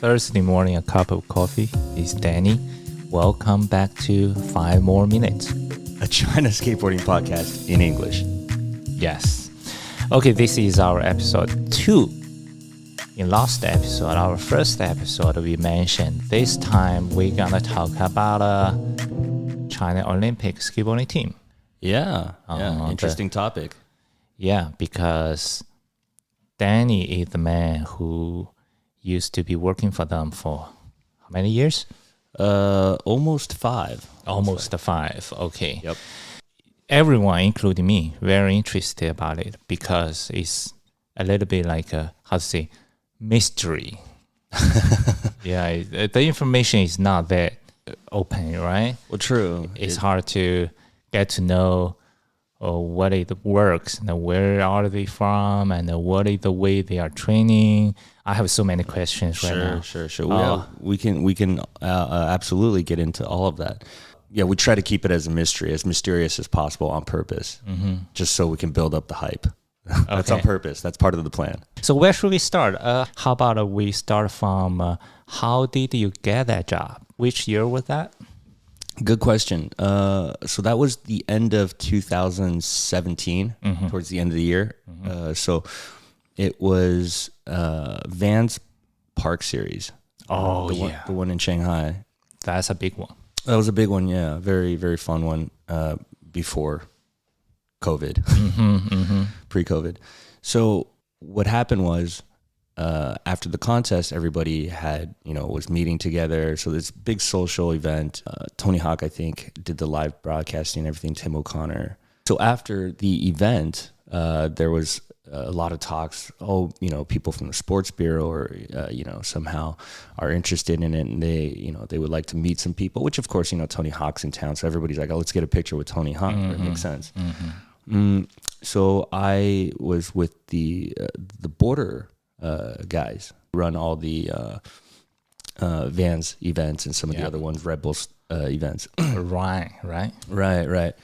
Thursday morning, a cup of coffee. It's Danny. Welcome back to 5 More Minutes. A China skateboarding podcast in English. Yes. Okay, this is our episode 2. In last episode, our first episode, we mentioned this time we're going to talk about China Olympic skateboarding team. Yeah, interesting topic. Yeah, because Danny is the man who used to be working for them for how many years? Almost 5. Almost 5. Okay. Yep. Everyone, including me, very interested about it because it's a little bit like mystery. Yeah, the information is not that open, right? Well, true. It's hard to get to know what it works, and where are they from, and what is the way they are training. I have so many questions right now. Sure. We can absolutely get into all of that. Yeah, we try to keep it as a mystery, as mysterious as possible on purpose, just so we can build up the hype. That's on purpose. That's part of the plan. So where should we start? How about we start from how did you get that job? Which year was that? Good question. So that was the end of 2017, towards the end of the year. So it was Vans Park Series. The one in Shanghai. That's a big one. That was a big one, yeah. Very, very fun one before COVID, pre-COVID. So what happened was after the contest, everybody was meeting together. So this big social event. Tony Hawk, I think, did the live broadcasting and everything, Tim O'Connor. So after the event, there was a lot of talks. People from the Sports Bureau or somehow are interested in it, and they would like to meet some people. Which of course, Tony Hawk's in town, so everybody's like, "Oh, let's get a picture with Tony Hawk." It makes sense. So I was with the Border guys, run all the Vans events and some of the other ones, Red Bull events. Ryan, right? Right.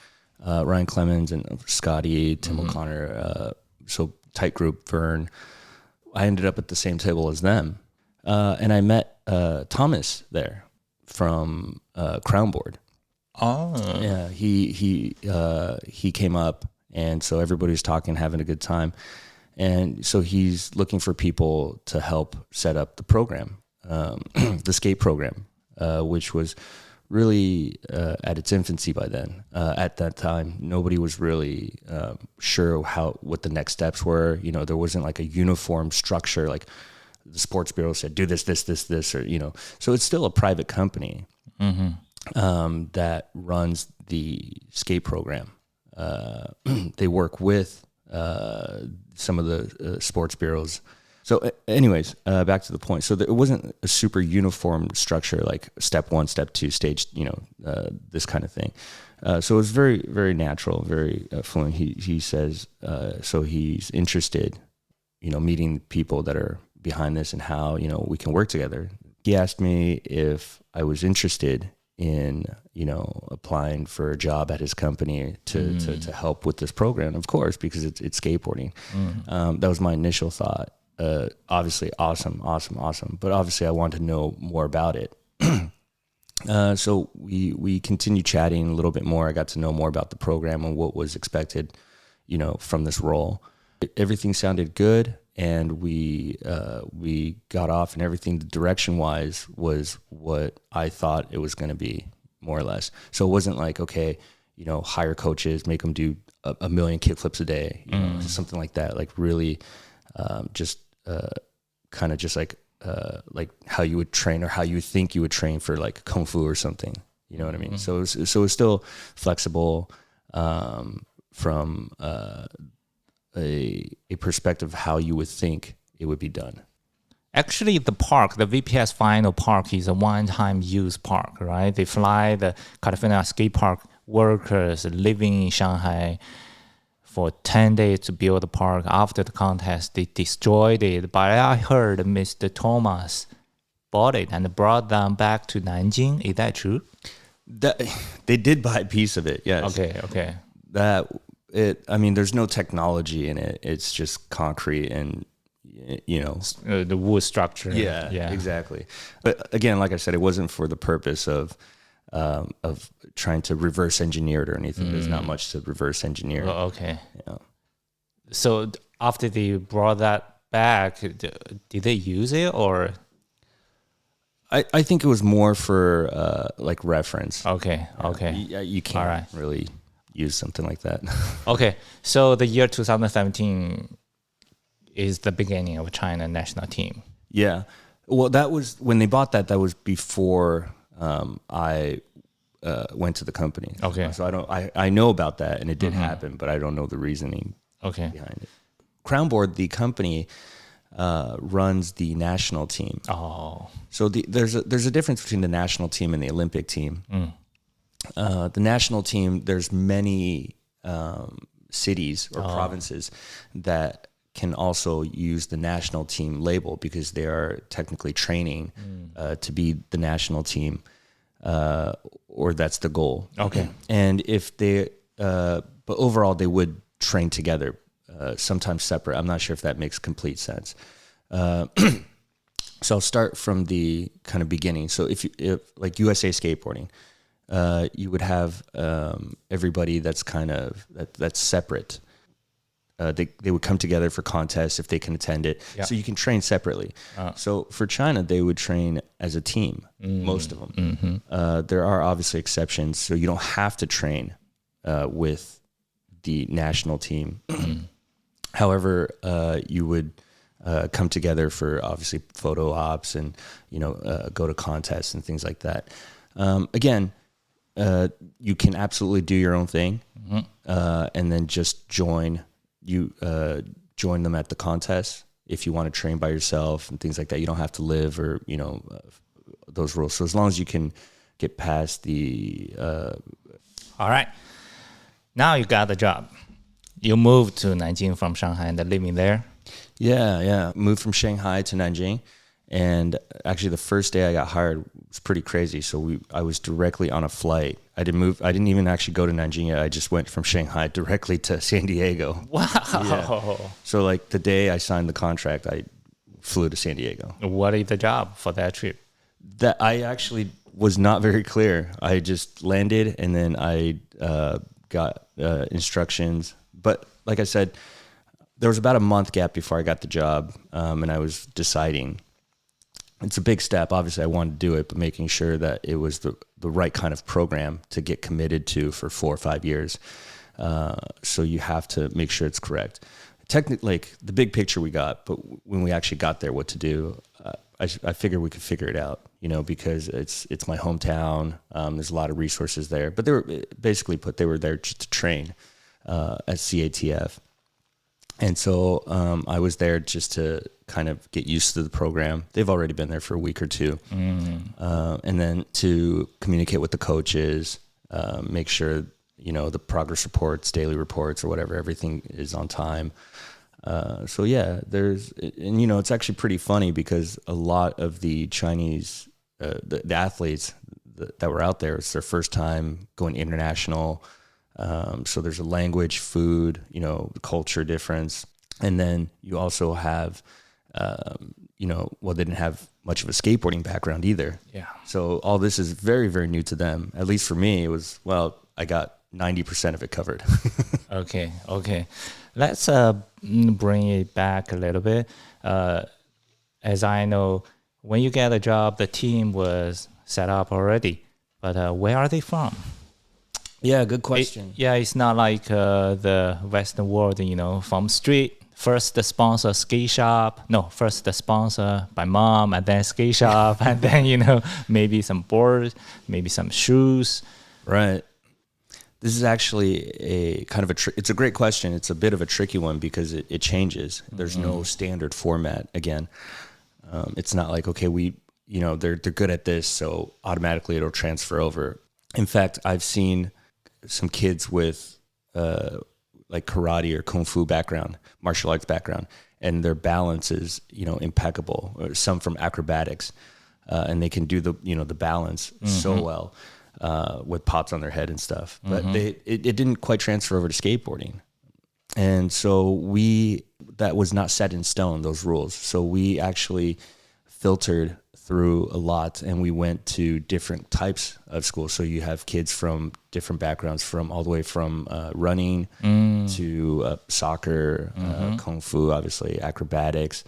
Ryan Clemens and Scotty, Tim O'Connor. So tight group, Vern. I ended up at the same table as them. And I met Thomas there from Crownboard. Oh. Yeah, he came up, and so everybody was talking, having a good time. And so he's looking for people to help set up the program, the skate program, which was really at its infancy by then. At that time, nobody was really sure what the next steps were. There wasn't like a uniform structure. Like the Sports Bureau said, do this, or So it's still a private company that runs the skate program. They work with some of the sports bureaus. So anyways, back to the point. So it wasn't a super uniform structure, like step 1, step 2, stage, this kind of thing. So it was very, very natural, very fluent. He says, so he's interested, meeting people that are behind this and how, we can work together. He asked me if I was interested in, applying for a job at his company to help with this program, of course, because it's skateboarding. That was my initial thought. Obviously, awesome. But obviously, I wanted to know more about it. So we continued chatting a little bit more. I got to know more about the program and what was expected, from this role. Everything sounded good, and we got off, and everything direction-wise was what I thought it was going to be, more or less. So it wasn't like, okay, hire coaches, make them do a million kickflips a day, something like that. Like really, kind of just like how you would train or how you think you would train for like Kung Fu or something. You know what I mean? So it was still flexible from a perspective of how you would think it would be done. Actually, the VPS Final Park is a one-time use park, right? They fly the California skate park workers living in Shanghai for 10 days to build the park. After the contest, they destroyed it. But I heard Mr. Thomas bought it and brought them back to Nanjing. Is that true? They did buy a piece of it, yes. Okay. There's no technology in it. It's just concrete and the wood structure. Yeah, exactly. But again, like I said, it wasn't for the purpose of trying to reverse engineer it or anything. There's not much to reverse engineer. Oh, okay. Yeah. So after they brought that back, did they use it or? I think it was more for like reference. Okay. You can't really use something like that. Okay. So the year 2017 is the beginning of China national team. Yeah. Well, that was when they bought that. That was before I went to the company. Okay. So I know about that, and it did happen, but I don't know the reasoning behind it. Crownboard, the company, runs the national team. Oh. So there's a difference between the national team and the Olympic team. The national team, there's many cities or provinces that can also use the national team label because they are technically training to be the national team, or that's the goal. Okay. And if they, but overall they would train together, sometimes separate. I'm not sure if that makes complete sense. So I'll start from the kind of beginning. So if like USA Skateboarding, you would have everybody that's kind of that's separate. They would come together for contests if they can attend it. Yeah. So you can train separately. So for China, they would train as a team, most of them. There are obviously exceptions, so you don't have to train with the national team. However, you would come together for obviously photo ops and go to contests and things like that. Again, you can absolutely do your own thing, and then just join them at the contest if you want to train by yourself and things like that. You don't have to live or those rules. So as long as you can get past the. All right, now you got the job. You moved to Nanjing from Shanghai and living there. Yeah. Moved from Shanghai to Nanjing, and actually the first day I got hired was pretty crazy. So I was directly on a flight. I didn't even actually go to Nanjing yet. I just went from Shanghai directly to San Diego. Wow. Yeah. So like the day I signed the contract, I flew to San Diego. What is the job for that trip? That I actually was not very clear. I just landed and then I got instructions. But like I said, there was about a month gap before I got the job, and I was deciding. It's a big step. Obviously, I wanted to do it, but making sure that it was the right kind of program to get committed to for 4 or 5 years. So you have to make sure it's correct. Technically, like the big picture we got, but when we actually got there, what to do, I figured we could figure it out. Because it's my hometown. There's a lot of resources there, but they were they were there just to train at CATF. And so I was there just to kind of get used to the program. They've already been there for a week or two. And then to communicate with the coaches, make sure, the progress reports, daily reports or whatever, everything is on time. So yeah, it's actually pretty funny because a lot of the Chinese, the athletes that were out there, it's their first time going international. So there's a language, food, culture difference. And then you also have, they didn't have much of a skateboarding background either. Yeah. So all this is very, very new to them. At least for me, it was, I got 90% of it covered. Okay. Let's bring it back a little bit. As I know, when you get a job, the team was set up already. But where are they from? Yeah, good question. It's not like the Western world, from street. First the sponsor skate shop. No, first the sponsor by mom and then skate shop and then, maybe some boards, maybe some shoes. Right. This is actually a kind of it's a great question. It's a bit of a tricky one because it changes. There's no standard format. Again, it's not like, okay, they're good at this, so automatically it'll transfer over. In fact, I've seen some kids with like karate or kung fu background, martial arts background, and their balance is impeccable. Or some from acrobatics, and they can do the balance so well with pops on their head and stuff. But it didn't quite transfer over to skateboarding. And so that was not set in stone, those rules. So we actually filtered through a lot, and we went to different types of schools. So you have kids from different backgrounds, from all the way from running to soccer, kung fu, obviously acrobatics.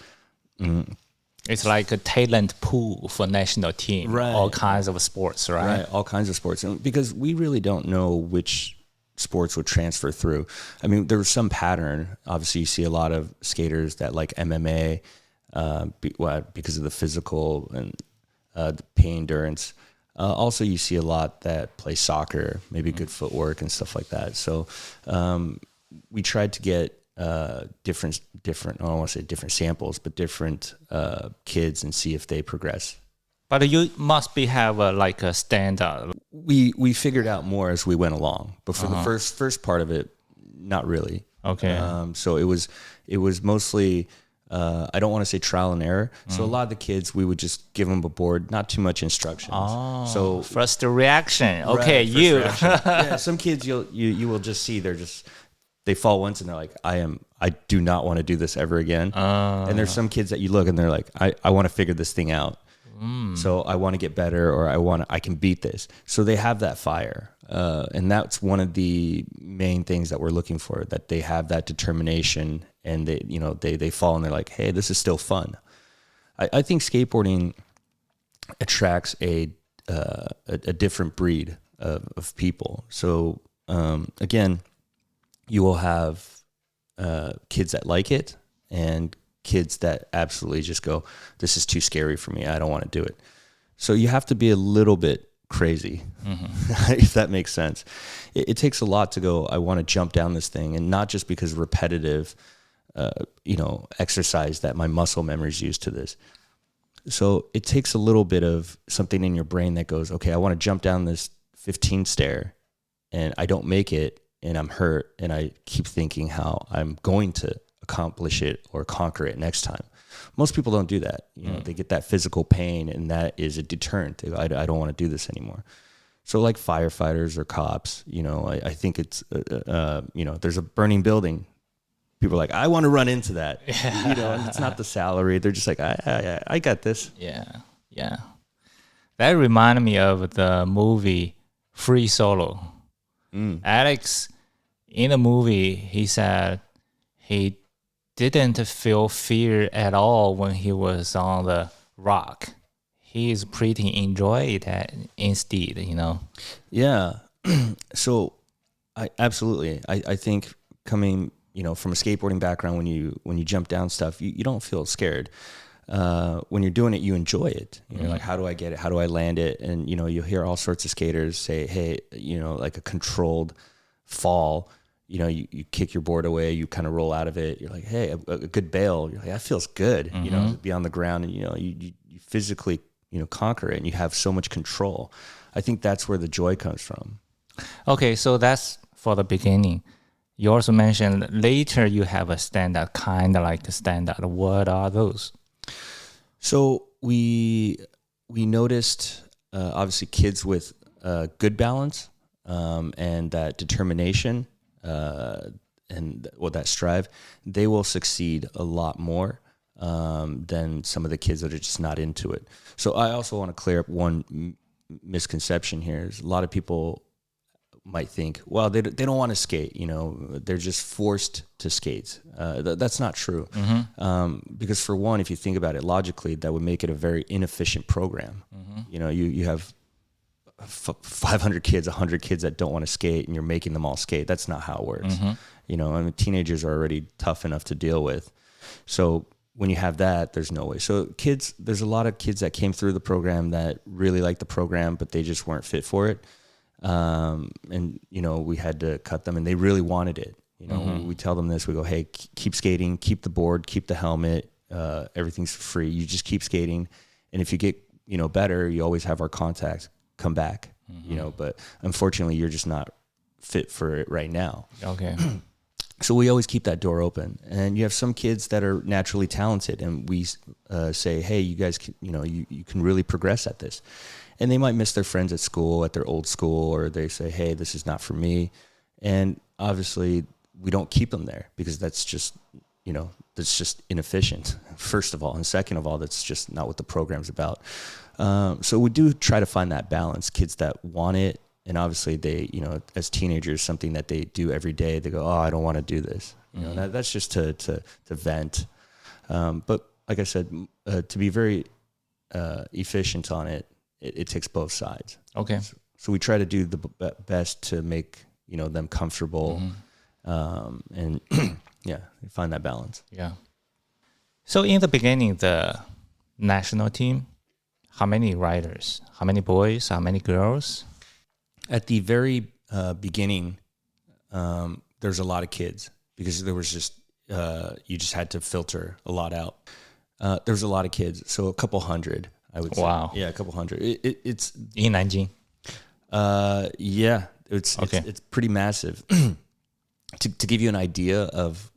It's like a talent pool for national team, Right. all kinds of sports, right? Right, all kinds of sports. And because we really don't know which sports would transfer through. I mean, there was some pattern. Obviously, you see a lot of skaters that like MMA because of the physical and the pain endurance. Also, you see a lot that play soccer, maybe good footwork and stuff like that. So we tried to get different. I don't want to say different samples, but different kids and see if they progress. But you must have like a standard. We figured out more as we went along, but for the first part of it, not really. Okay. So it was mostly I don't want to say trial and error. So a lot of the kids, we would just give them a board, not too much instructions. Oh, so first reaction. right, Okay, first you. reaction. Yeah, some kids you will just see they fall once and they're like, I do not want to do this ever again. And there's some kids that you look and they're like, I want to figure this thing out. So I want to get better, or I can beat this. So they have that fire. And that's one of the main things that we're looking for, that they have that determination, and they fall and they're like, hey, this is still fun. I think skateboarding attracts a different breed of people. So again, you will have kids that like it and kids that absolutely just go, this is too scary for me, I don't want to do it. So you have to be a little bit crazy, if that makes sense. It takes a lot to go, I want to jump down this thing, and not just because repetitive exercise that my muscle memory is used to this. So it takes a little bit of something in your brain that goes, okay, I want to jump down this 15 stair and I don't make it and I'm hurt, and I keep thinking how I'm going to accomplish it or conquer it next time. Most people don't do that. They get that physical pain, and that is a deterrent. They go, I don't want to do this anymore. So like firefighters or cops, I think it's, there's a burning building. People are like, I want to run into that. And it's not the salary. They're just like, I got this. Yeah. That reminded me of the movie Free Solo. Alex, in the movie, he said he didn't feel fear at all when he was on the rock. He is pretty enjoyed that instead, Yeah. So I think coming, from a skateboarding background, when you jump down stuff, you don't feel scared. When you're doing it, you enjoy it. You're like, how do I get it? How do I land it? And, you'll hear all sorts of skaters say, hey, like a controlled fall, you kick your board away, you kind of roll out of it. You're like, hey, a good bail. You're like, that feels good, to be on the ground, and, you physically, conquer it, and you have so much control. I think that's where the joy comes from. Okay, so that's for the beginning. You also mentioned later you have a standard, kind of like the standard. What are those? So we noticed, obviously, kids with good balance and that determination and that strive, they will succeed a lot more than some of the kids that are just not into it. So I also want to clear up one misconception here. Is a lot of people might think, well, they don't want to skate, they're just forced to skate. That's not true. Because for one, if you think about it logically, that would make it a very inefficient program. You have 500 kids, 100 kids that don't want to skate, and you're making them all skate. That's not how it works. Teenagers are already tough enough to deal with. So when you have that, there's no way. So there's a lot of kids that came through the program that really liked the program, but they just weren't fit for it. And we had to cut them, and they really wanted it. We tell them this, we go, hey, keep skating, keep the board, keep the helmet, everything's free. You just keep skating. And if you get, better, you always have our contact, come back, but unfortunately you're just not fit for it right now. Okay. So we always keep that door open, and you have some kids that are naturally talented, and we say, hey, you guys can, you can really progress at this. And they might miss their friends at school, at their old school, or they say, hey, this is not for me. And obviously we don't keep them there because that's just, that's just inefficient, first of all. And second of all, that's just not what the program's about. So we do try to find that balance, kids that want it. And obviously they, as teenagers, something that they do every day, they go, oh, I don't want to do this. That's just to vent. But like I said, to be very efficient on it, it takes both sides. Okay. So we try to do the best to make, them comfortable. And find that balance. Yeah. So in the beginning, the national team, how many riders? How many boys? How many girls? At the very beginning, there's a lot of kids because there was just, you just had to filter a lot out. There was a lot of kids, so a couple hundred, I would say. Wow. Yeah, a couple hundred. It's in Nanjing. Yeah, Okay. it's pretty massive. To give you an idea of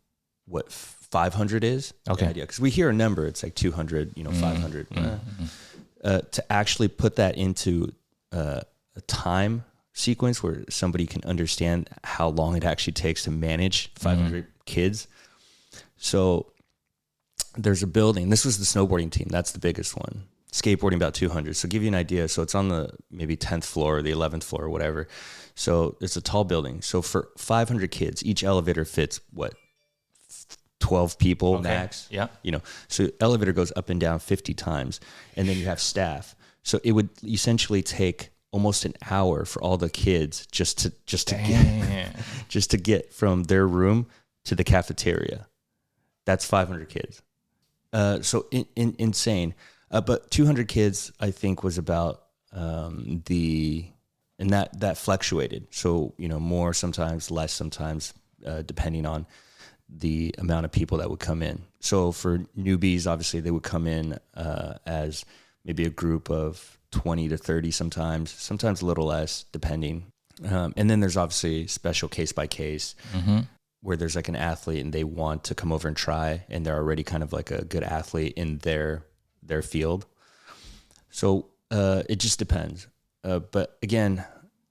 what 500 is, okay, because we hear a number, it's like 200, 500. To actually put that into a time sequence where somebody can understand how long it actually takes to manage 500 kids. So there's a building. This was the snowboarding team. That's the biggest one. Skateboarding about 200. So give you an idea. So it's on the maybe 10th floor or the 11th floor or whatever. So it's a tall building. So for 500 kids, each elevator fits 12 people max. Yeah. So elevator goes up and down 50 times, and then you have staff. So it would essentially take almost an hour for all the kids just to get from their room to the cafeteria. That's 500 kids. So insane. But 200 kids, I think, was about and that fluctuated. So, more sometimes, less sometimes, depending on the amount of people that would come in. So for newbies, obviously, they would come in as maybe a group of 20 to 30 sometimes a little less, depending. And then there's obviously special case by case, where there's like an athlete and they want to come over and try, and they're already kind of like a good athlete in their field. So it just depends. But again,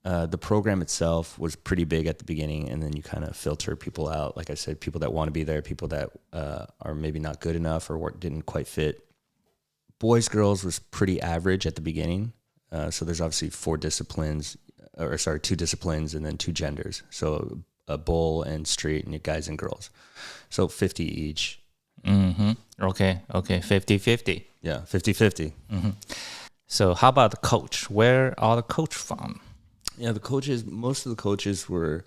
the program itself was pretty big at the beginning, and then you kind of filter people out. Like I said, people that want to be there, people that are maybe not good enough or didn't quite fit. Boys, girls was pretty average at the beginning. So there's obviously 2 disciplines, and then 2 genders. So a bowl and street, and guys and girls. So 50 each. Okay, 50-50. Yeah, 50-50. So how about the coach? Where are the coach from? Yeah, most of the coaches were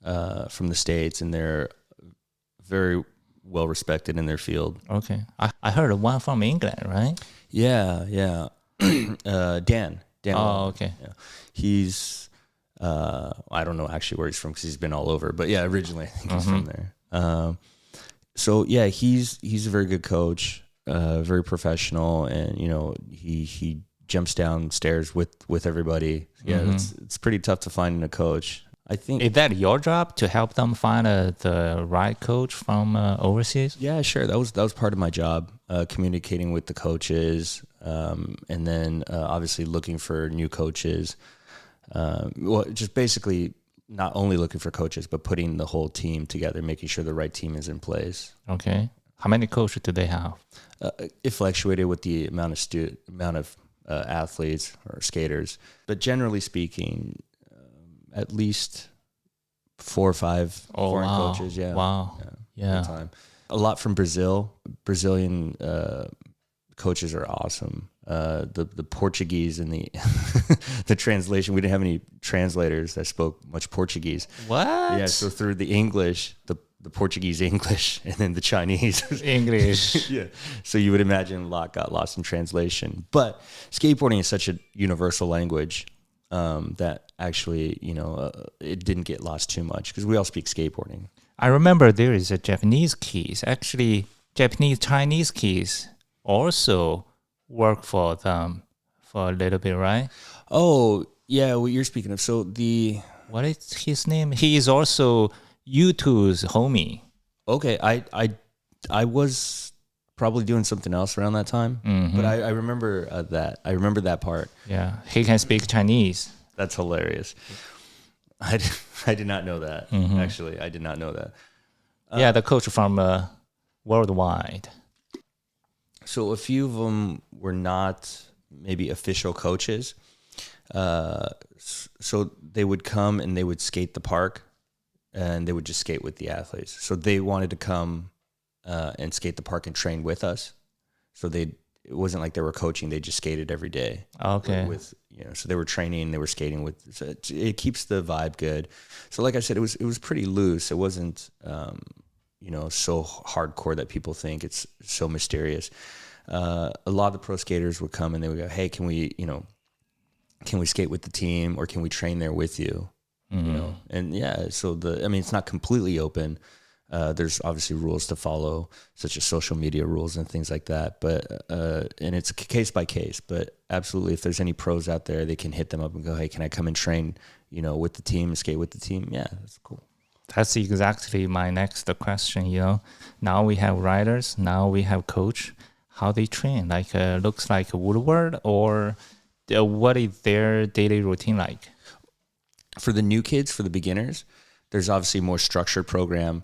from the States, and they're very well respected in their field. Okay. I heard one from England, right? Yeah. Dan. Oh, okay. Yeah. He's, I don't know actually where he's from because he's been all over, but yeah, originally I think he's from there. So yeah, he's a very good coach, very professional, and he jumps downstairs with everybody. Yeah, it's pretty tough to find a coach. I think. Is that your job to help them find the right coach from overseas? Yeah, sure. That was part of my job, communicating with the coaches, and then obviously looking for new coaches. Just basically not only looking for coaches, but putting the whole team together, making sure the right team is in place. Okay. How many coaches do they have? It fluctuated with the amount of athletes or skaters, but generally speaking, at least 4 or 5 foreign coaches. Yeah. Wow. Yeah. Time. A lot from Brazil. Brazilian coaches are awesome. The Portuguese and the the translation, we didn't have any translators that spoke much Portuguese. What? Yeah, so through the English, the Portuguese English, and then the Chinese English. Yeah. So you would imagine a lot got lost in translation. But skateboarding is such a universal language that actually, it didn't get lost too much because we all speak skateboarding. I remember there is a Japanese kids. Actually, Chinese kids also work for them for a little bit, right? Oh, yeah, what you're speaking of. So what is his name? He is also U2's homie. Okay, I was probably doing something else around that time, but I remember that. I remember that part. Yeah, he can speak Chinese. That's hilarious. I did not know that. Actually, I did not know that. Yeah, the coach from worldwide. So a few of them were not maybe official coaches. So they would come and they would skate the park, and they would just skate with the athletes. So they wanted to come and skate the park and train with us. So it wasn't like they were coaching; they just skated every day. Okay. So they were training, they were skating with. So it keeps the vibe good. So like I said, it was pretty loose. It wasn't so hardcore that people think it's so mysterious. A lot of the pro skaters would come and they would go, "Hey, can we skate with the team, or can we train there with you?" And yeah, so it's not completely open. There's obviously rules to follow, such as social media rules and things like that. But and it's case by case. But absolutely, if there's any pros out there, they can hit them up and go, "Hey, can I come and train, with the team, skate with the team?" Yeah, that's cool. That's exactly my next question. Now we have riders, now we have coach. How they train? Like looks like Woodward, or what is their daily routine like? For the new kids, for the beginners, there's obviously a more structured program,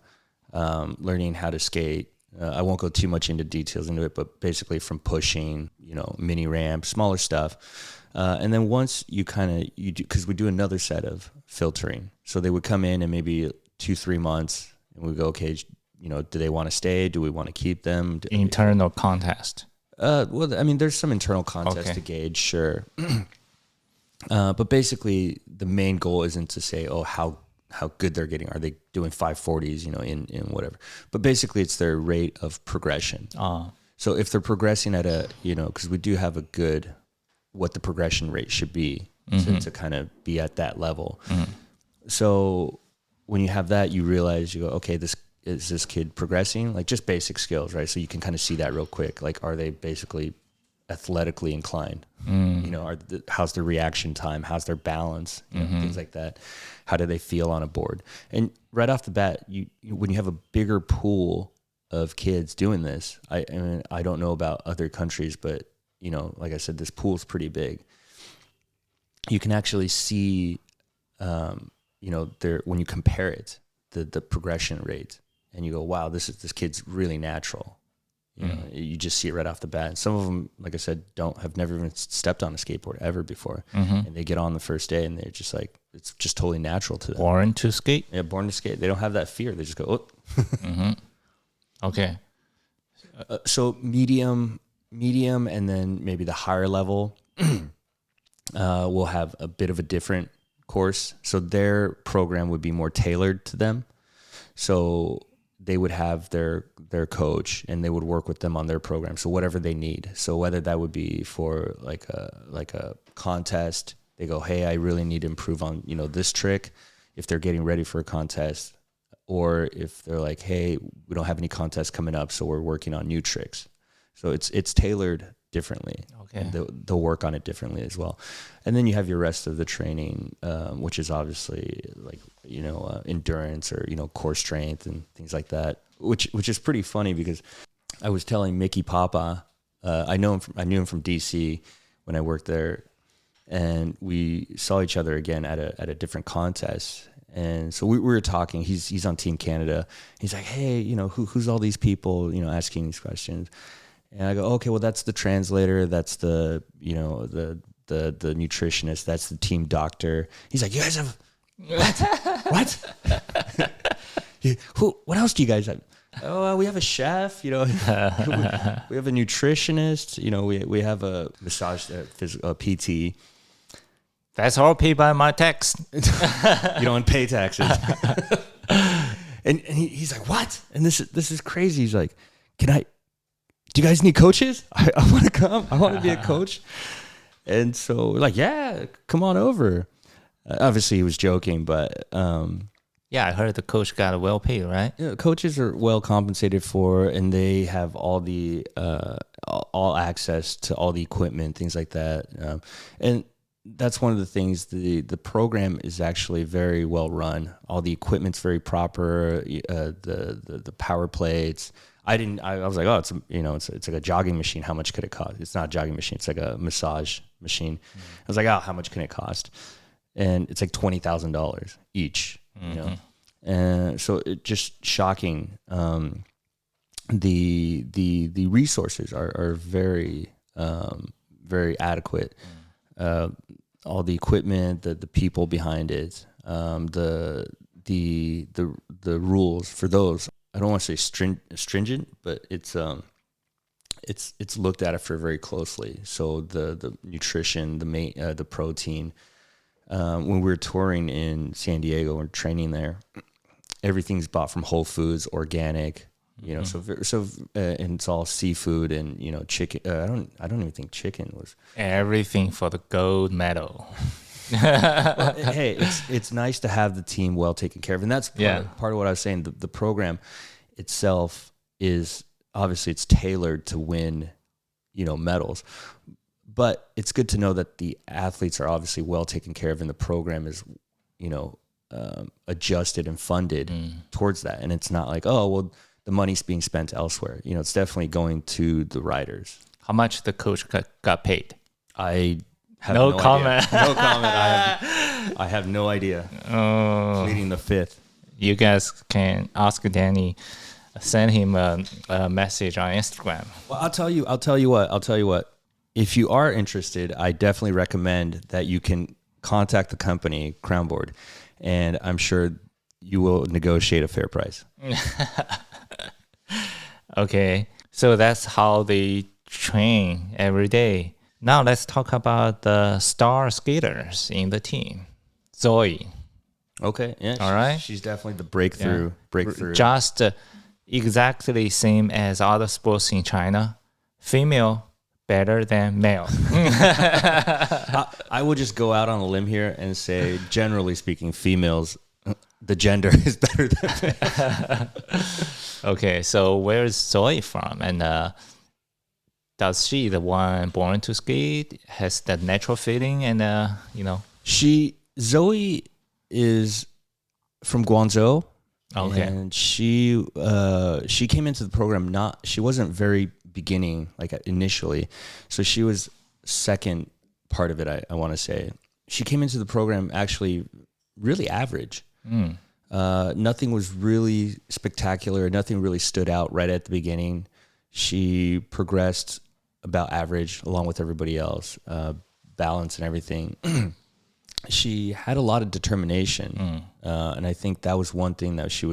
learning how to skate. I won't go too much into details into it, but basically from pushing, mini ramp, smaller stuff. And then once you do, because we do another set of filtering. So they would come in and maybe 2-3 months, and we go, okay, do they want to stay? Do we want to keep them? Internal contest. Well, there's some internal contest to gauge, sure. But basically, the main goal isn't to say, oh, how good they're getting. Are they doing 540s, in whatever? But basically, it's their rate of progression. So if they're progressing at because we do have what the progression rate should be to kind of be at that level. So when you have that, you realize, you go, okay, is this kid progressing? Like just basic skills, right? So you can kind of see that real quick. Like, are they basically athletically inclined? How's their reaction time? How's their balance? Things like that. How do they feel on a board? And right off the bat, when you have a bigger pool of kids doing this, I don't know about other countries, but like I said, this pool's pretty big. You can actually see, when you compare it, the progression rate, and you go, wow, this kid's really natural. You just see it right off the bat. And some of them, like I said, have never even stepped on a skateboard ever before. And they get on the first day and they're just like, it's just totally natural to them. Born to skate? Yeah, born to skate. They don't have that fear. They just go, oh. Okay. So medium, and then maybe the higher level will have a bit of a different course. So their program would be more tailored to them. So they would have their coach, and they would work with them on their program. So whatever they need. So whether that would be for like a contest, they go, hey, I really need to improve on, this trick if they're getting ready for a contest, or if they're like, hey, we don't have any contests coming up, so we're working on new tricks. So it's tailored differently. Okay. And they'll work on it differently as well. And then you have your rest of the training, which is obviously like, endurance or, core strength and things like that, which is pretty funny because I was telling Mickey Papa, I knew him from DC when I worked there, and we saw each other again at a different contest. And so we were talking, he's on Team Canada. He's like, hey, who's all these people, asking these questions. And I go, okay, well, that's the translator. That's the nutritionist. That's the team doctor. He's like, you guys have what? What else do you guys have? Oh, we have a chef. We have a nutritionist. We have a massage PT. That's all paid by my tax. You don't pay taxes. and he's like, what? And this is crazy. He's like, do you guys need coaches? I want to come. I want to be a coach. And so we're like, yeah, come on over. Obviously, he was joking, but... yeah, I heard the coach got well paid, right? Yeah, coaches are well compensated for, and they have all the all access to all the equipment, things like that. And that's one of the things. The program is actually very well run. All the equipment's very proper. The power plates. I was like, oh, it's like a jogging machine. How much could it cost? It's not a jogging machine. It's like a massage machine. I was like, oh, how much can it cost? and it's like $20,000 each. You know, and so it just shocking. The resources are very very adequate. All the equipment, the people behind it, the rules for those. I don't want to say stringent, but it's looked at it for very closely. So the nutrition, the protein. When we were touring in San Diego and training there, everything's bought from Whole Foods, organic. You know, and it's all seafood and, you know, chicken. I don't even think chicken was everything for the gold medal. Well, hey, it's nice to have the team well taken care of, and that's part of what I was saying. The program itself is obviously it's tailored to win, you know, medals, but it's good to know that the athletes are obviously well taken care of, and the program is, you know, adjusted and funded towards that, and it's not like, oh well, the money's being spent elsewhere. You know, it's definitely going to the riders. How much the coach got paid? I have no comment. Idea. No comment. I have no idea. Pleading the fifth. You guys can ask Danny. Send him a message on Instagram. Well, I'll tell you what. If you are interested, I definitely recommend that you can contact the company Crownboard, and I'm sure you will negotiate a fair price. Okay, so that's how they train every day. Now let's talk about the star skaters in the team. Zoe. Okay, yeah. All right. She's definitely the breakthrough. Just exactly same as other sports in China. Female better than male. I will just go out on a limb here and say, generally speaking, females, the gender is better than male. Okay, so where is Zoe from? And does she the one born to skate? Has that natural feeling? And you know, Zoe is from Guangzhou. Okay, and she came into the program she wasn't very beginning like initially, so she was second part of it. I want to say she came into the program actually really average. Nothing was really spectacular. Nothing really stood out right at the beginning. She progressed about average along with everybody else, balance and everything. She had a lot of determination, and I think that was one thing that she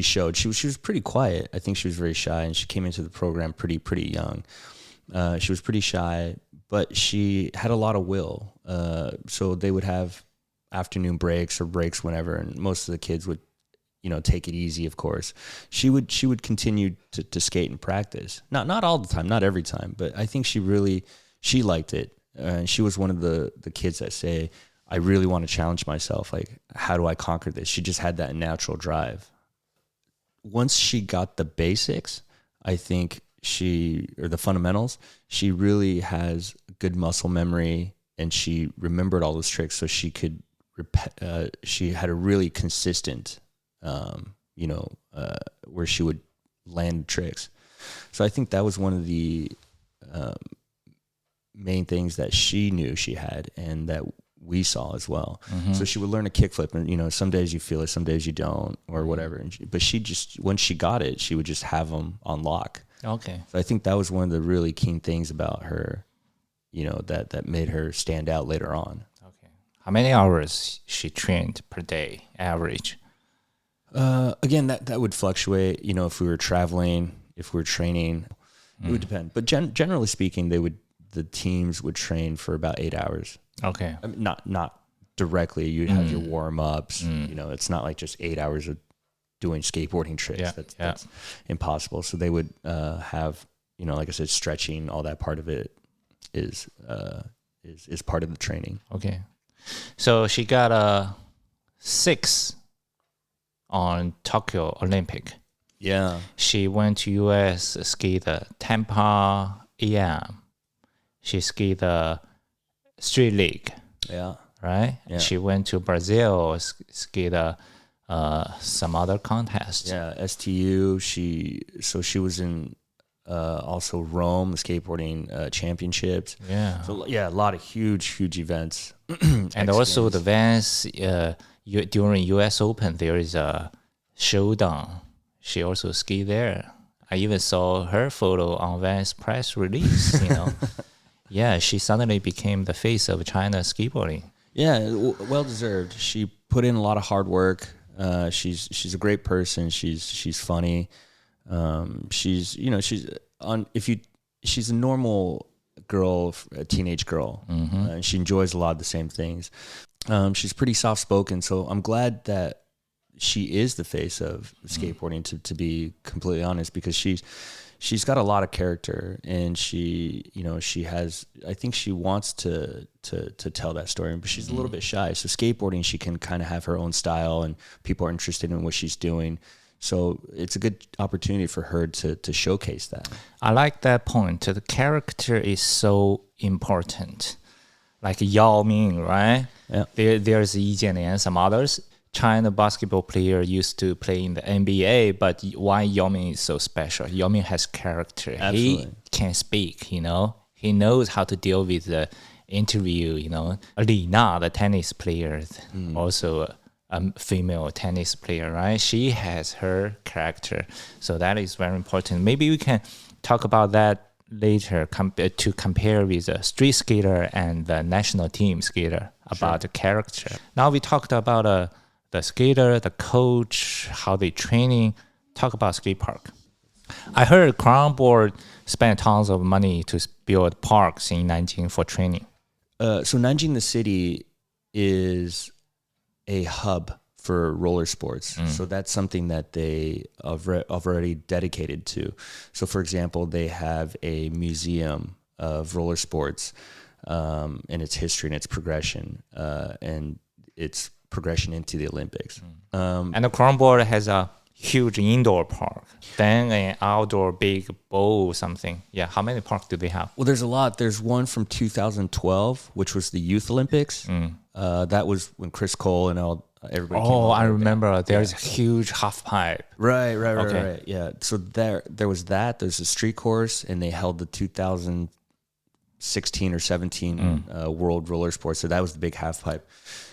showed. She was pretty quiet. I think she was very shy, and she came into the program pretty young. She was pretty shy, but she had a lot of will. So they would have afternoon breaks or breaks whenever, and most of the kids would, you know, take it easy. Of course, she would continue to skate and practice. Not all the time, not every time, but I think she liked it. And she was one of the kids that say, I really want to challenge myself. Like, how do I conquer this? She just had that natural drive. Once she got the basics, I think the fundamentals, she really has good muscle memory, and she remembered all those tricks, so she could she had a really consistent, where she would land tricks. So I think that was one of the main things that she knew she had, and that we saw as well. So she would learn a kickflip, and, you know, some days you feel it, some days you don't, or whatever. But she just, once she got it, she would just have them on lock. Okay. So I think that was one of the really keen things about her, you know, that made her stand out later on. Okay. How many hours she trained per day, average? Again, that would fluctuate. You know, if we were traveling, if we were training, it would depend. But generally speaking, the teams would train for about 8 hours. Okay. I mean, not directly. You'd have your warm ups. You know, it's not like just 8 hours of doing skateboarding tricks. Yeah. That's impossible. So they would have, you know, like I said, stretching. All that part of it is part of the training. Okay. So she got a 6 on Tokyo Olympic. Yeah. She went to US, ski the Tampa EM. She skied the Street League. Yeah. Right? Yeah. She went to Brazil, skied some other contest. Yeah, STU. She was in also Rome, the skateboarding championships. Yeah. So yeah, a lot of huge events. And also the Vans, during US Open, there is a showdown. She also ski there. I even saw her photo on Vans press release, Yeah, she suddenly became the face of China skateboarding. Yeah, well deserved. She put in a lot of hard work. She's a great person. She's funny. She's she's a normal girl, a teenage girl. And she enjoys a lot of the same things. She's pretty soft spoken, so I'm glad that she is the face of skateboarding. To be completely honest, because she's got a lot of character, and she has. I think she wants to tell that story, but she's a little bit shy. So skateboarding, she can kind of have her own style, and people are interested in what she's doing. So it's a good opportunity for her to showcase that. I like that point. The character is so important. Like Yao Ming, right? Yeah. There's Yi Jianlian, some others. China basketball player used to play in the NBA, but why Yao Ming is so special? Yao Ming has character. Absolutely. He can speak, He knows how to deal with the interview, Li Na, the tennis player, also a female tennis player, right? She has her character. So that is very important. Maybe we can talk about that later to compare with a street skater and the national team skater about the character. Now we talked about the skater, the coach, how they training. Talk about skate park. I heard Crownboard spent tons of money to build parks in Nanjing for training. So Nanjing, the city, is a hub for roller sports. So that's something that they have already dedicated to. So for example, they have a museum of roller sports and its history and its progression and its progression into the Olympics. And the Crownboard has a huge indoor park, then an outdoor big bowl something. Yeah, how many parks do they have? Well, there's a lot. There's one from 2012, which was the Youth Olympics. That was when Chris Cole and everybody came over. I remember. There's a huge half pipe. Right. Yeah. So there was that. There's a street course, and they held the 2016 or 17 World Roller Sports. So that was the big half pipe.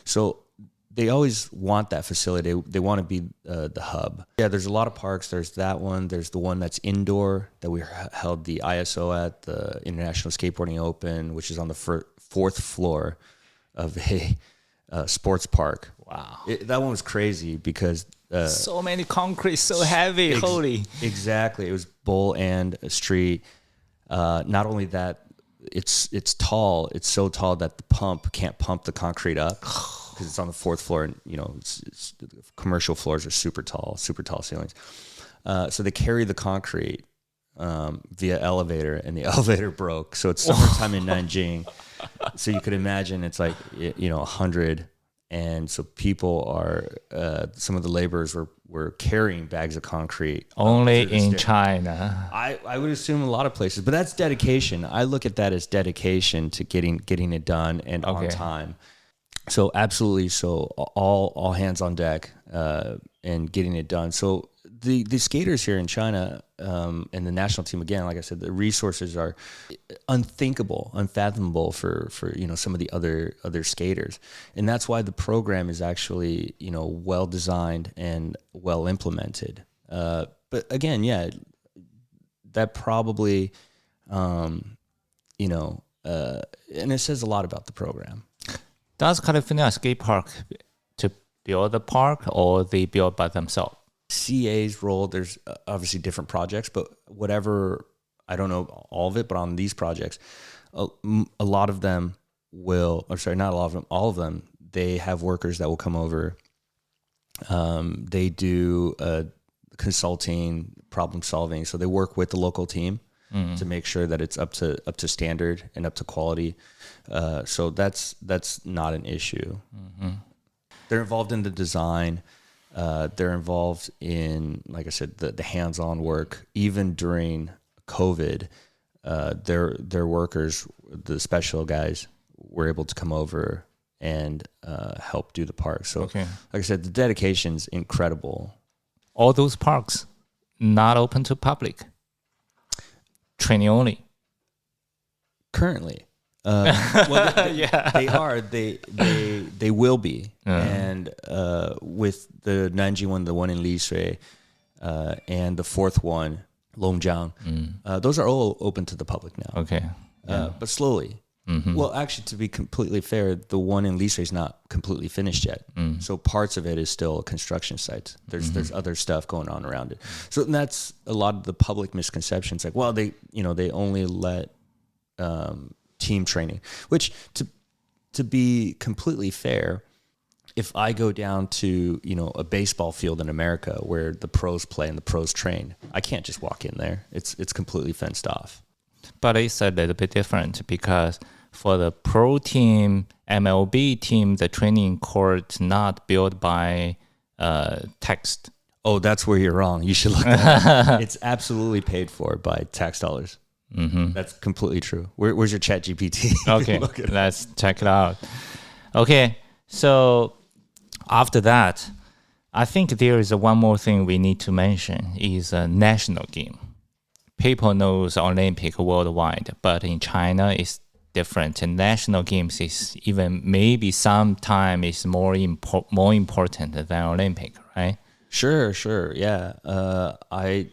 So they always want that facility. They want to be the hub. Yeah, there's a lot of parks. There's that one. There's the one that's indoor that we held the ISO at, the International Skateboarding Open, which is on the fourth floor of a sports park. Wow. That one was crazy because... so many concrete, so heavy, holy. Exactly. It was bowl and a street. Not only that, it's tall. It's so tall that the pump can't pump the concrete up. Because it's on the fourth floor, and it's commercial floors are super tall ceilings. So they carry the concrete via elevator, and the elevator broke. So it's summertime in Nanjing. So you could imagine it's like 100, and so people are some of the laborers were carrying bags of concrete. Only in China. I would assume a lot of places, but that's dedication. I look at that as dedication to getting it done and on time. So absolutely, so all hands on deck and getting it done. So the skaters here in China and the national team, again, like I said, the resources are unthinkable, unfathomable for some of the other skaters, and that's why the program is actually well designed and well implemented. But again, yeah, that probably and it says a lot about the program. Does California skate park to build the park, or they build by themselves? CA's role, there's obviously different projects, but whatever, I don't know all of it, but on these projects, a lot of them not a lot of them, all of them, they have workers that will come over. They do consulting, problem solving, so they work with the local team to make sure that it's up to standard and up to quality. So that's not an issue. They're involved in the design. They're involved in, like I said, the hands-on work. Even during COVID, their workers, the special guys, were able to come over and help do the park. So, like I said, the dedication's incredible. All those parks not open to public. training only? Currently. They are. They will be. And with the Nanjing one, the one in Lishui, and the fourth one, Longjiang, those are all open to the public now. Okay. But slowly. Well, actually, to be completely fair, the one in Lishui is not completely finished yet. So parts of it is still a construction site. There's other stuff going on around it. So that's a lot of the public misconceptions. Like, well, they only let team training, which to be completely fair, if I go down to a baseball field in America where the pros play and the pros train, I can't just walk in there. It's completely fenced off. But it's a little bit different because for the pro team, MLB team, the training court not built by text. Oh, that's where you're wrong. You should look at it. It's absolutely paid for by tax dollars. That's completely true. Where's your chat GPT? Okay, let's check it out. Okay, so after that, I think there is one more thing we need to mention is a national game. People knows Olympic worldwide, but in China it's different. And national games is even maybe sometime is more important than Olympic, right? Sure, yeah. I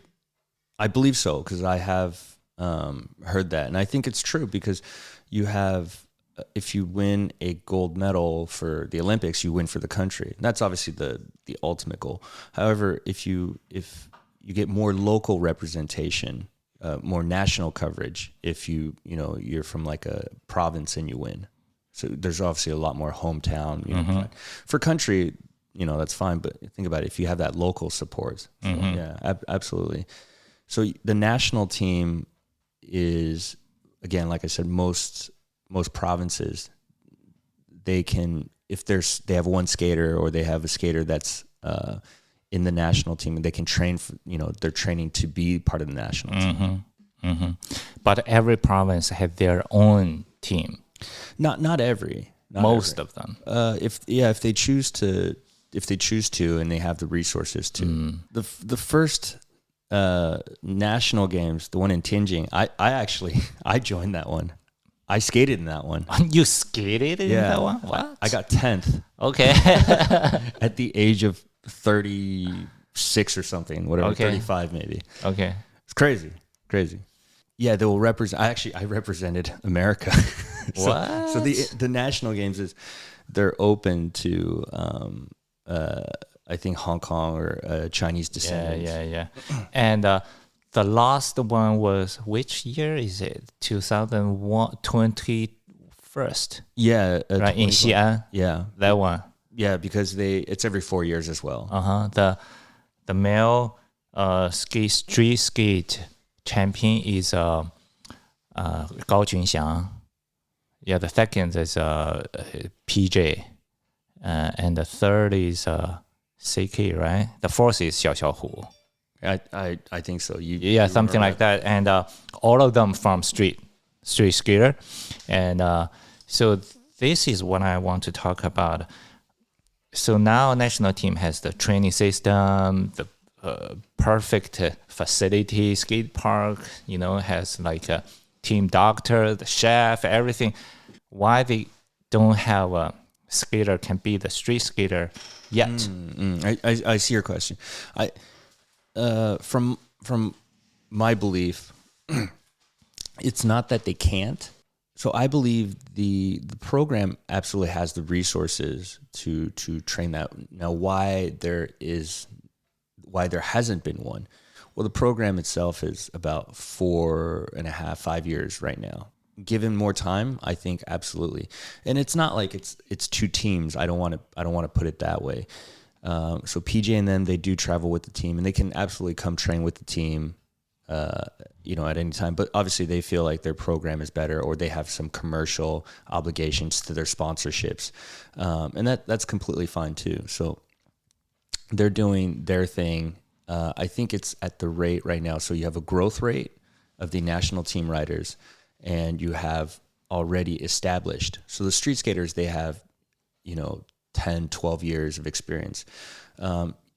believe so because I have heard that, and I think it's true because you have, if you win a gold medal for the Olympics, you win for the country. That's obviously the ultimate goal. However, if you get more local representation, more national coverage, if you're from like a province and you win, so there's obviously a lot more hometown. For country, that's fine. But think about it, if you have that local support, so, yeah, absolutely. So the national team is, again, like I said, most provinces, they can, if they have one skater or they have a skater that's in the national team, they can train for, they're training to be part of the national team. But every province have their own team. Not every. Most of them. If they choose to, and they have the resources to. The first national games, the one in Tianjin, I joined that one. I skated in that one. You skated in that one? What? I got 10th. Okay. At the age of 36 or something, whatever, 35 maybe. Okay. It's crazy. Yeah, they will represent. I represented America. What? So the national games they're open to I think Hong Kong or Chinese descendants. Yeah. And the last one was, which year is it? 2021. Yeah, right, in Xi'an. Yeah, that one. Yeah, because it's every 4 years as well. The male street skate champion is Gao Junxiang. Yeah, the second is PJ, and the third is CK, right? The fourth is Xiao Xiaohu. I think so. You something like that. And all of them from street skater. And so this is what I want to talk about. So now national team has the training system, the perfect facility, skate park, has like a team doctor, the chef, everything. Why they don't have a skater can be the street skater yet? I see your question. From my belief, it's not that they can't. So I believe the program absolutely has the resources to train that. Now, why there hasn't been one? Well, the program itself is about 4.5, 5 years right now. Given more time, I think absolutely. And it's not like it's two teams. I don't want to put it that way. So PJ and them, they do travel with the team, and they can absolutely come train with the team, at any time. But obviously, they feel like their program is better, or they have some commercial obligations to their sponsorships, and that's completely fine too. So they're doing their thing. I think it's at the rate right now. So you have a growth rate of the national team riders, and you have already established. So the street skaters, they have, 10, 12 years of experience.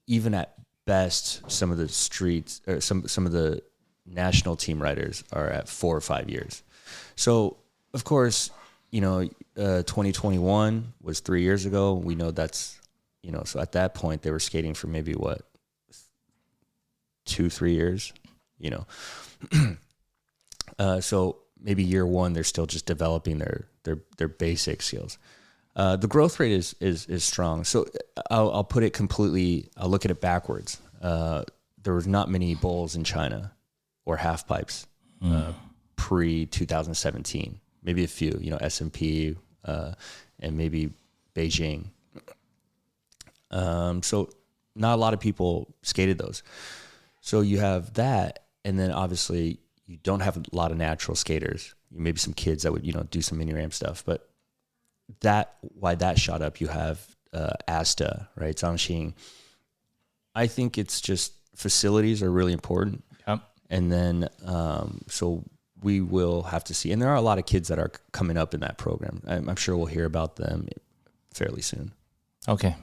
Even at best, some of the streets, or some of the national team riders are at 4 or 5 years. So, of course, 2021 was 3 years ago. We know that's, so at that point they were skating for maybe 2-3 years, so maybe year one, they're still just developing their basic skills. The growth rate is strong. So I'll put it completely, I'll look at it backwards. There was not many bowls in China or half pipes pre 2017. Maybe a few, S&P and maybe Beijing. So not a lot of people skated those. So you have that, and then obviously you don't have a lot of natural skaters. Maybe some kids that would, do some mini ramp stuff. But why that shot up, you have Asta, right? Zhangxing. I think it's just facilities are really important. Yep. And then, so we will have to see. And there are a lot of kids that are coming up in that program. I'm sure we'll hear about them fairly soon. Okay.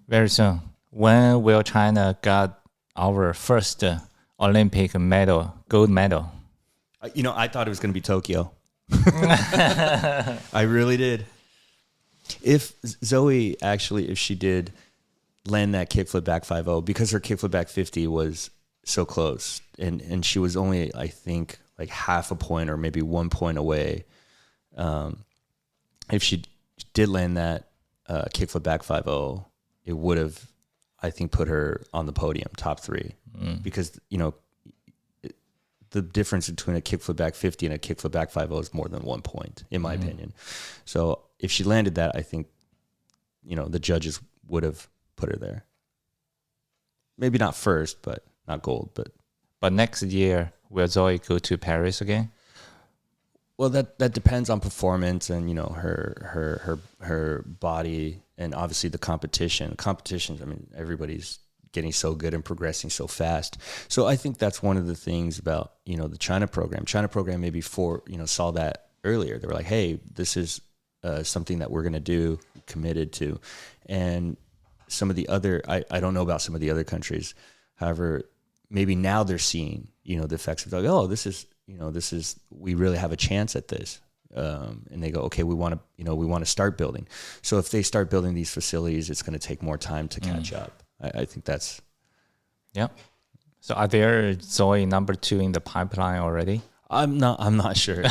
Very soon. When will China get our first Olympic medal, gold medal? I thought it was going to be Tokyo. I really did. If Zoe if she did land that kickflip back 5.0, because her kickflip back 50 was so close, and she was only, I think, like half a point or maybe 1 point away. If she did land that kickflip back 5.0, it would have, I think, put her on the podium, top 3, because the difference between a kickflip back 50 and a kickflip back 5.0 is more than 1 point, in my opinion. So if she landed that, I think, the judges would have put her there. Maybe not first, but not gold. But next year, will Zoe go to Paris again? Well, that depends on performance and, her body, and obviously the competition. Competitions, I mean, everybody's getting so good and progressing so fast. So I think that's one of the things about, the China program. China program maybe saw that earlier. They were like, hey, this is something that we're going to do, committed to. And some of the other, I don't know about some of the other countries. However, maybe now they're seeing, the effects of like, oh, this is, we really have a chance at this. And they go, okay, we want to start building. So if they start building these facilities, it's going to take more time to catch up. I think that's. Yeah. So are there Zoe number 2 in the pipeline already? I'm not sure.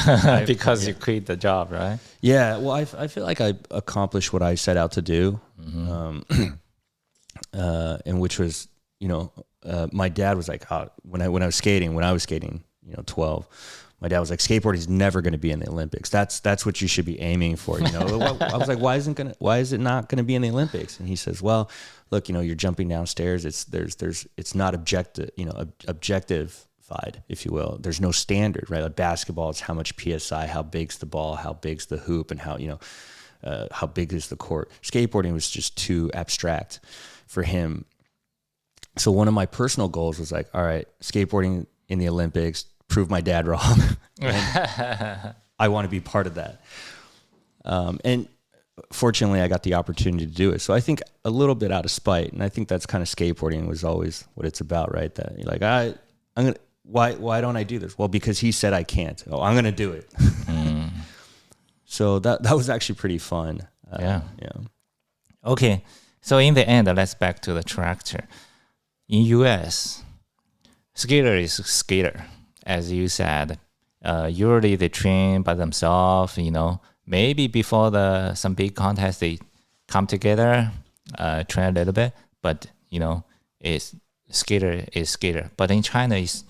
Because you quit the job, right? Yeah. Well, I feel like I accomplished what I set out to do. And which was, my dad was like, when I was skating, 12, my dad was like, skateboarding is never going to be in the Olympics. That's what you should be aiming for. I was like, why is it not going to be in the Olympics? And he says, well, look, you're jumping downstairs. It's not objectified, if you will. There's no standard, right? Like basketball, it's how much PSI, how big's the ball, how big's the hoop, and how big is the court. Skateboarding was just too abstract for him. So one of my personal goals was like, all right, skateboarding in the Olympics, prove my dad wrong. I want to be part of that. And fortunately, I got the opportunity to do it. So I think a little bit out of spite, and I think that's kind of skateboarding was always what it's about, right? That you're like, I'm gonna, why don't I do this? Well, because he said I can't. Oh, I'm gonna do it. So that was actually pretty fun. Yeah. Okay. So in the end, let's back to the tractor. In US, skater is skater, as you said. Usually they train by themselves, Maybe before some big contest, they come together, train a little bit. But, skater is skater. But in China, it's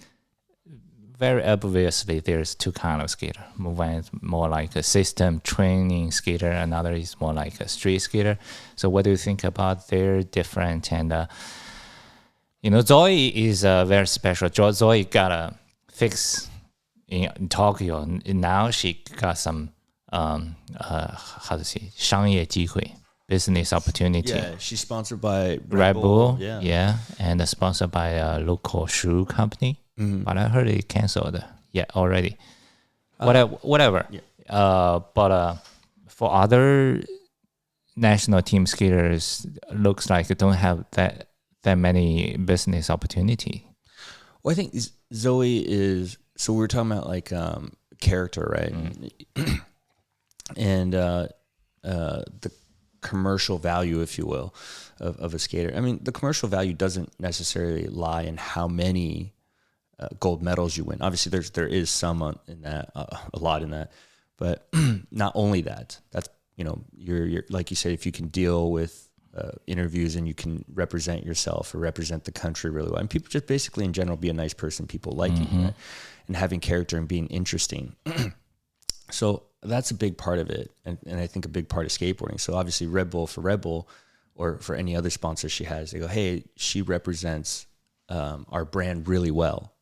very obviously there's two kinds of skater. One is more like a system training skater. Another is more like a street skater. So what do you think about their different? And, Zoe is very special. Zoe got a fix in Tokyo. Now she got some, how to say, 商业机会, business opportunity. Yeah, she's sponsored by Red Bull. Yeah, and sponsored by a local shoe company. But I heard it canceled. Yeah, already. Whatever. Yeah. But for other national team skaters, looks like they don't have that many business opportunity. Well, I think Zoe is, so we were talking about like character, right? And the commercial value, if you will, of a skater. I mean, the commercial value doesn't necessarily lie in how many gold medals you win. Obviously, there is some in that, a lot in that, but not only that. That's, you know, you're like you said, if you can deal with interviews and you can represent yourself or represent the country really well, and people just basically in general be a nice person, people like you, right? And having character and being interesting. So that's a big part of it, and I think a big part of skateboarding. So obviously Red Bull, or for any other sponsor she has, they go, hey, she represents our brand really well.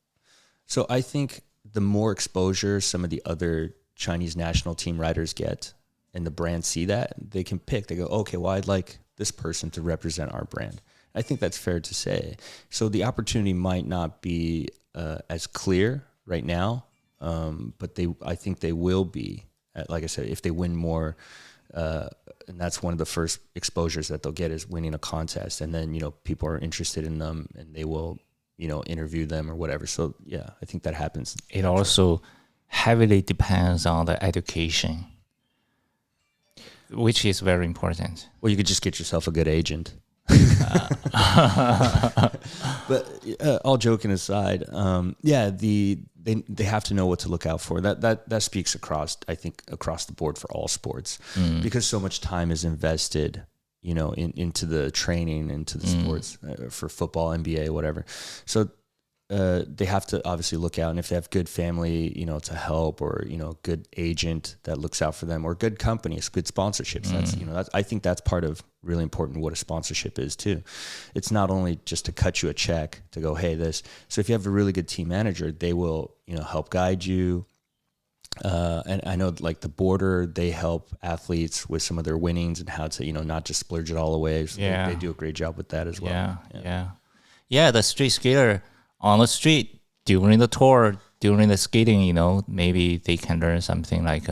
So I think the more exposure some of the other Chinese national team riders get, and the brands see that, they can pick. They go, okay, well, I'd like this person to represent our brand. I think that's fair to say. So the opportunity might not be as clear right now, but I think they will be. Like I said, if they win more, and that's one of the first exposures that they'll get is winning a contest, and then, you know, people are interested in them and they will, you know, interview them or whatever. So yeah, I think that happens. It also heavily depends on the education, which is very important. Well, you could just get yourself a good agent. But all joking aside, yeah, they have to know what to look out for. That speaks across, I think, across the board for all sports, because so much time is invested, you know, into the training, into the sports, for football, NBA, whatever. So they have to obviously look out, and if they have good family, you know, to help, or, you know, good agent that looks out for them, or good companies, good sponsorships. That's, you know, I think that's part of really important what a sponsorship is too. It's not only just to cut you a check to go, hey, this. So if you have a really good team manager, they will, you know, help guide you. And I know, like the Border, they help athletes with some of their winnings and how to, you know, not just splurge it all away. So they do a great job with that as well. Yeah. The street skater on the street during the tour, during the skating, you know, maybe they can learn something like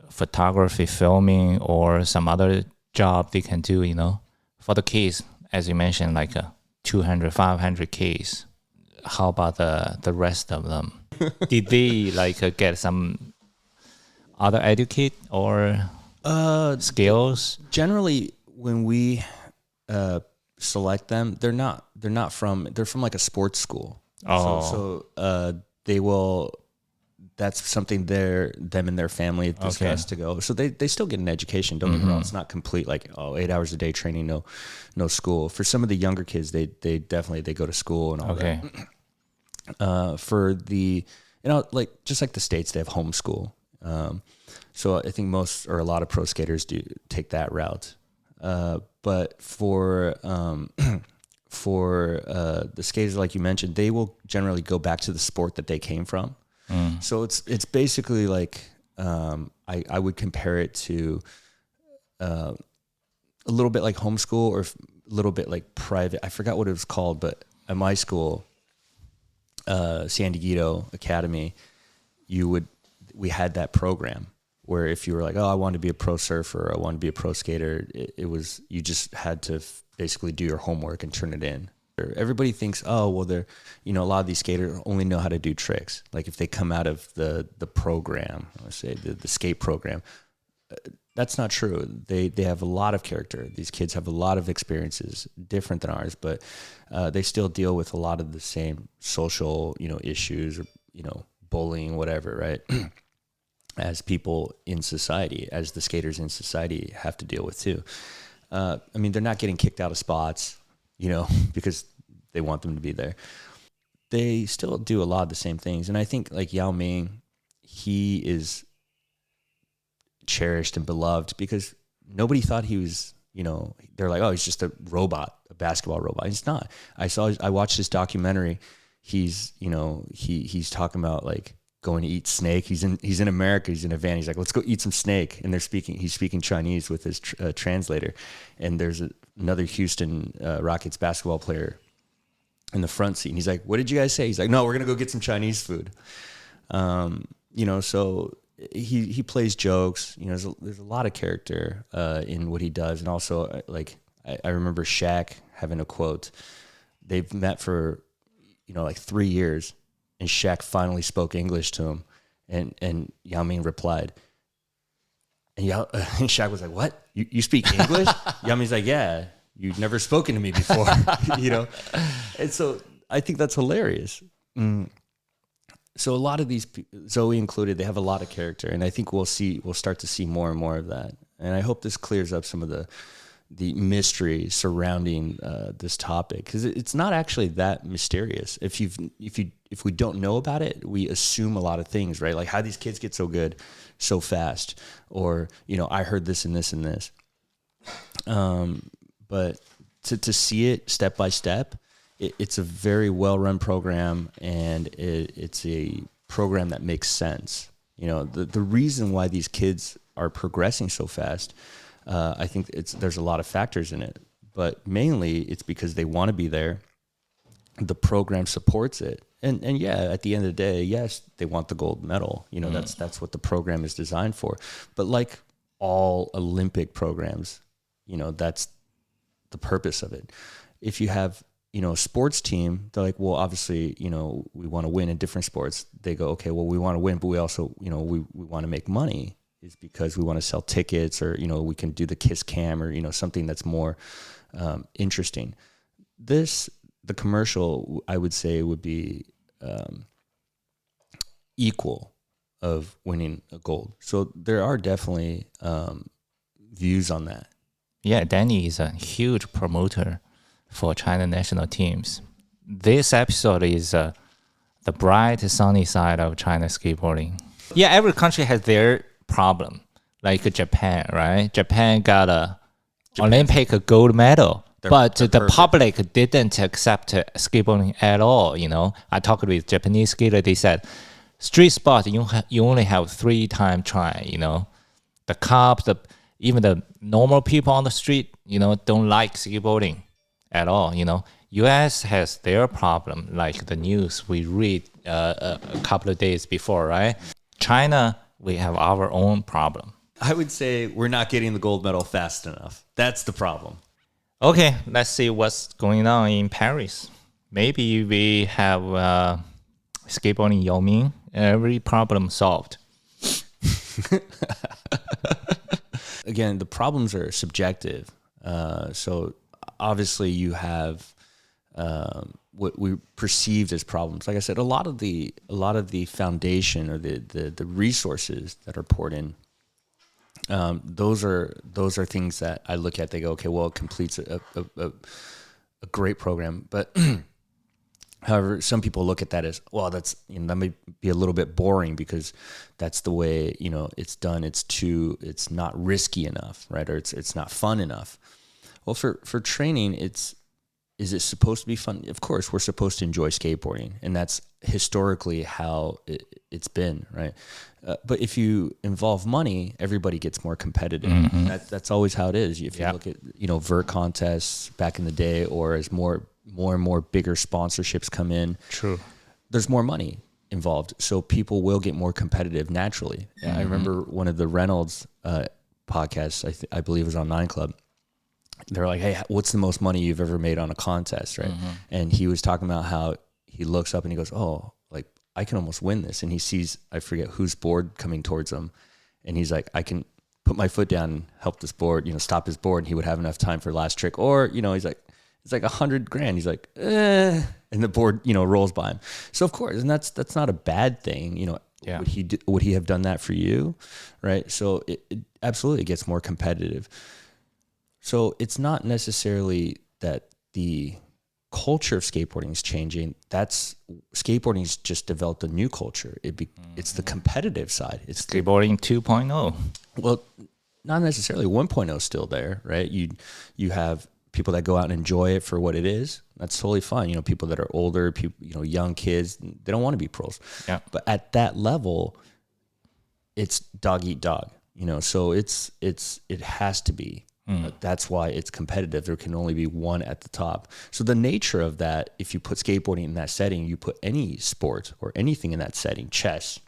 photography, filming, or some other job they can do, you know. For the kids, as you mentioned, like 200, 500 kids. How about the rest of them? Did they like get some other educate or skills? Generally, when we select them, they're from like a sports school. So they will. That's something them and their family have discussed to go. So they still get an education. Don't get me wrong. It's not complete, like 8 hours a day training, no school. For some of the younger kids, they definitely they go to school and all that. For the, you know, like just like the States, they have homeschool. So I think most or a lot of pro skaters do take that route. But for the skaters, like you mentioned, they will generally go back to the sport that they came from. So it's basically like, I would compare it to a little bit like homeschool, or a little bit like private. I forgot what it was called, but at my school, San Diego Academy, we had that program where if you were like, oh, I want to be a pro surfer, I want to be a pro skater, it was, you just had to basically do your homework and turn it in. Everybody thinks, oh, well, they're, you know, a lot of these skaters only know how to do tricks. Like if they come out of the program, let's say the skate program, that's not true. They have a lot of character. These kids have a lot of experiences different than ours, but they still deal with a lot of the same social, you know, issues, or, you know, bullying, whatever, right? As people in society, as the skaters in society have to deal with too. I mean, they're not getting kicked out of spots, you know, because they want them to be there. They still do a lot of the same things. And I think like Yao Ming, he is cherished and beloved because nobody thought he was, you know, they're like, oh, he's just a robot, a basketball robot. He's not. I watched this documentary. He's, you know, he's talking about like going to eat snake. He's in America. He's in a van. He's like, let's go eat some snake. And he's speaking Chinese with his translator. And there's another Houston Rockets basketball player in the front seat. And he's like, what did you guys say? He's like, no, we're going to go get some Chinese food. You know, so he plays jokes, you know, there's a lot of character in what he does. And also like, I remember Shaq having a quote. They've met for like 3 years, and Shaq finally spoke English to him, and Yao Ming replied, and and Shaq was like, "What? You speak English?" Yao Ming's like, "Yeah, you've never spoken to me before," And so I think that's hilarious. So a lot of these, Zoe included, they have a lot of character, and I think we'll start to see more and more of that. And I hope this clears up some of the mystery surrounding this topic, because it's not actually that mysterious. If we don't know about it, we assume a lot of things, right? Like how these kids get so good so fast, or I heard this and this and this. But to see it step by step, it's a very well-run program, and it's a program that makes sense. The reason why these kids are progressing so fast, I think there's a lot of factors in it, but mainly it's because they want to be there. The program supports it, and yeah, at the end of the day, yes, they want the gold medal. That's what the program is designed for. But like all Olympic programs, that's the purpose of it. If you have a sports team, they're like, well, obviously, we want to win in different sports. They go, okay, well, we want to win, but we also, we want to make money, is because we want to sell tickets, or, we can do the kiss cam, or, something that's more interesting. The commercial, I would say, would be equal of winning a gold. So there are definitely views on that. Yeah, Danny is a huge promoter for China national teams. This episode is the bright, sunny side of China skateboarding. Yeah, every country has their problem. Like Japan, right? Japan got a Olympic gold medal, but the perfect. public didn't accept skateboarding at all. I talked with Japanese skater. They said, street sport, you only have 3 times try. The cops, even the normal people on the street, don't like skateboarding at all. U.S. has their problem, like the news we read a couple of days before, right? China, we have our own problem. I would say we're not getting the gold medal fast enough. That's the problem. Okay, let's see what's going on in Paris. Maybe we have skateboarding Yao Ming, every problem solved. Again, the problems are subjective. So obviously you have what we perceived as problems. Like I said, a lot of the foundation, or the resources that are poured in, those are things that I look at. They go, okay, well, it completes a great program. But however, some people look at that as, well, that's, that may be a little bit boring, because that's the way it's done. It's not risky enough, right? Or it's not fun enough. Well, for training, is it supposed to be fun? Of course, we're supposed to enjoy skateboarding, and that's historically how it's been, right? But if you involve money, everybody gets more competitive. Mm-hmm. That's always how it is. If you look at vert contests back in the day, or as more and more bigger sponsorships come in, true, there's more money involved, so people will get more competitive naturally. Mm-hmm. I remember one of the Reynolds podcasts, I believe it was on 9 Club. They're like, hey, what's the most money you've ever made on a contest, right? Mm-hmm. And he was talking about how he looks up and he goes, oh, like, I can almost win this. And he sees, I forget whose board coming towards him. And he's like, I can put my foot down and help this board, stop his board. And he would have enough time for the last trick. Or, he's like, it's like $100,000. He's like, and the board, rolls by him. So of course, and that's not a bad thing. Yeah. Would he have done that for you? Right. So it absolutely gets more competitive. So it's not necessarily that the culture of skateboarding is changing. Skateboarding's just developed a new culture. It's the competitive side. It's skateboarding 2.0. Well, not necessarily. 1.0 is still there, right? You have people that go out and enjoy it for what it is. That's totally fine. People that are older, young kids, they don't want to be pros. Yeah. But at that level, it's dog eat dog. So it has to be. That's why it's competitive. There can only be one at the top. So the nature of that, if you put skateboarding in that setting, you put any sport or anything in that setting, chess,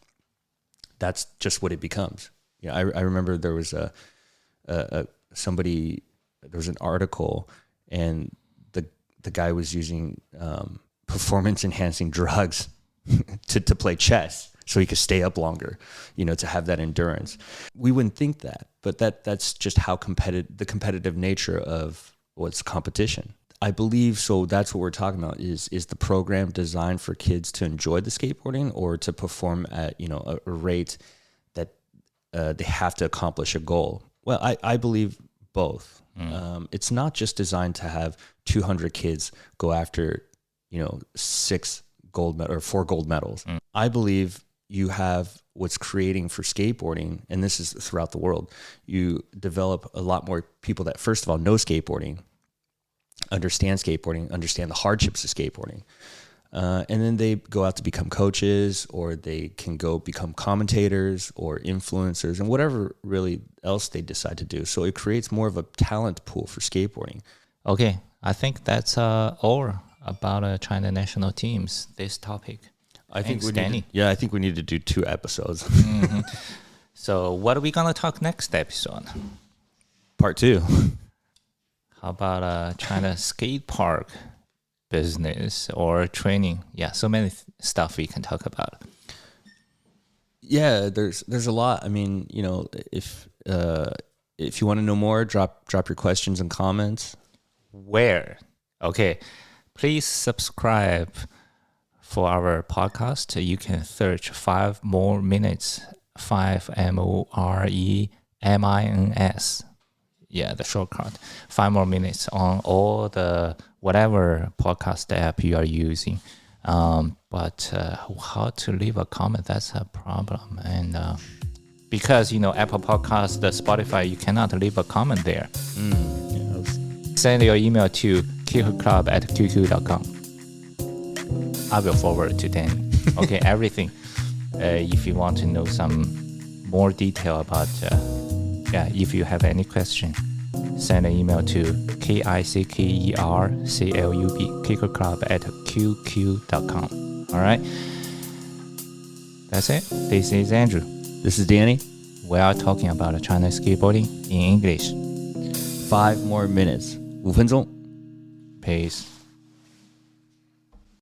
that's just what it becomes. I remember there was there was an article, and the guy was using performance enhancing drugs to play chess so he could stay up longer, to have that endurance. We wouldn't think that, but that's just how the competitive nature of what's competition. I believe so. That's what we're talking about. Is the program designed for kids to enjoy the skateboarding or to perform at a rate that they have to accomplish a goal? Well, I believe both. It's not just designed to have 200 kids go after 6 gold or 4 gold medals. I believe you have what's creating for skateboarding, and this is throughout the world. You develop a lot more people that, first of all, know skateboarding, understand the hardships of skateboarding. And then they go out to become coaches, or they can go become commentators or influencers and whatever really else they decide to do. So it creates more of a talent pool for skateboarding. Okay, I think that's all about China national teams, this topic. I think we need to do 2 episodes. So what are we going to talk next episode? Part 2. How about China skate park business or training? Yeah, so many stuff we can talk about. Yeah, there's a lot. I mean, if you want to know more, drop your questions and comments. Where? Okay, please subscribe for our podcast. You can search 5 more minutes, 5MoreMins. Yeah, the shortcut. 5 more minutes on all the whatever podcast app you are using. But how to leave a comment, that's a problem. And because, Apple Podcast, the Spotify, you cannot leave a comment there. Send your email to kickerclub@qq.com. I will forward to Danny. Okay, everything. If you want to know some more detail about, if you have any question, send an email to KICKERCLUB, kickerclub@qq.com. All right. That's it. This is Andrew. This is Danny. We are talking about China skateboarding in English. 5 more minutes. 5分钟. Peace.